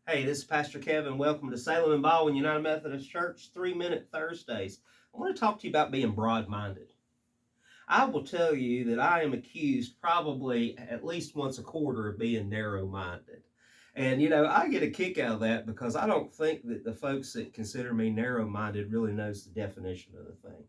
Hey, this is Pastor Kevin. Welcome to Salem and Baldwin United Methodist Church 3-Minute Thursdays. I want to talk to you about being broad-minded. I will tell you that I am accused probably at least once a quarter of being narrow-minded. And, I get a kick out of that because I don't think that the folks that consider me narrow-minded really knows the definition of the thing.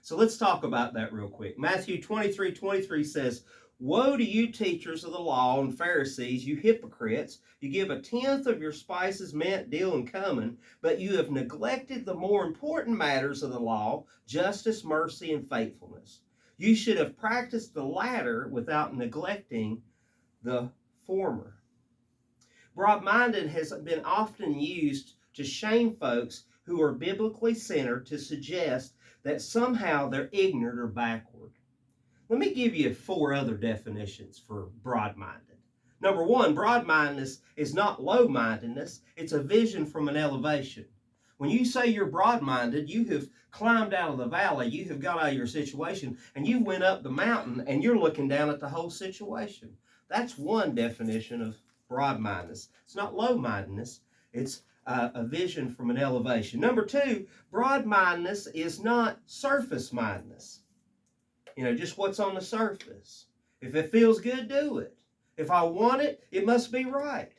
So let's talk about that real quick. Matthew 23:23 says, "Woe to you, teachers of the law and Pharisees, you hypocrites! You give a tenth of your spices, mint, dill, and cumin, but you have neglected the more important matters of the law, justice, mercy, and faithfulness. You should have practiced the latter without neglecting the former." Broad-minded has been often used to shame folks who are biblically centered, to suggest that somehow they're ignorant or backward. Let me give you 4 other definitions for broad-minded. Number 1, broad-mindedness is not low-mindedness. It's a vision from an elevation. When you say you're broad-minded, you have climbed out of the valley, you have got out of your situation, and you went up the mountain, and you're looking down at the whole situation. That's one definition of broad-mindedness. It's not low-mindedness. It's a vision from an elevation. Number 2, broad-mindedness is not surface-mindedness. Just what's on the surface. If it feels good, do it. If I want it, it must be right.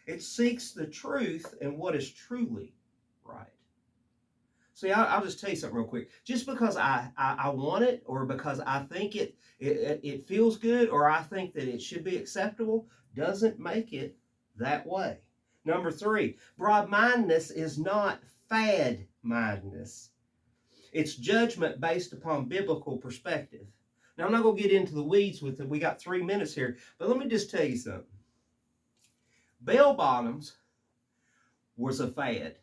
It seeks the truth and what is truly right. See, I'll just tell you something real quick. Just because I want it, or because I think it feels good, or I think that it should be acceptable, doesn't make it that way. Number 3, broad-mindedness is not fad-mindedness. It's judgment based upon biblical perspective. Now, I'm not going to get into the weeds with it. We got 3 minutes here. But let me just tell you something. Bell bottoms was a fad.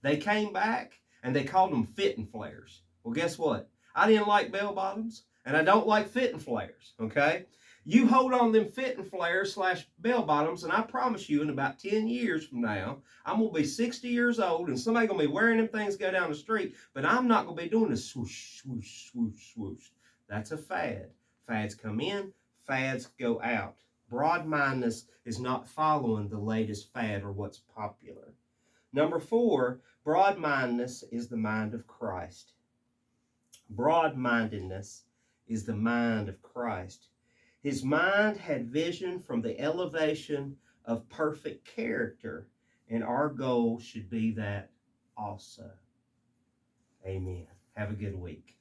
They came back and they called them fitting flares. Well, guess what? I didn't like bell bottoms, and I don't like fitting flares, okay? You hold on them fitting flares / bell bottoms, and I promise you, in about 10 years from now, I'm going to be 60 years old, and somebody's going to be wearing them things go down the street, but I'm not going to be doing this swoosh, swoosh, swoosh, swoosh. That's a fad. Fads come in, fads go out. Broad-mindedness is not following the latest fad or what's popular. Number 4, broad-mindedness is the mind of Christ. Broad-mindedness is the mind of Christ. His mind had vision from the elevation of perfect character, and our goal should be that also. Amen. Have a good week.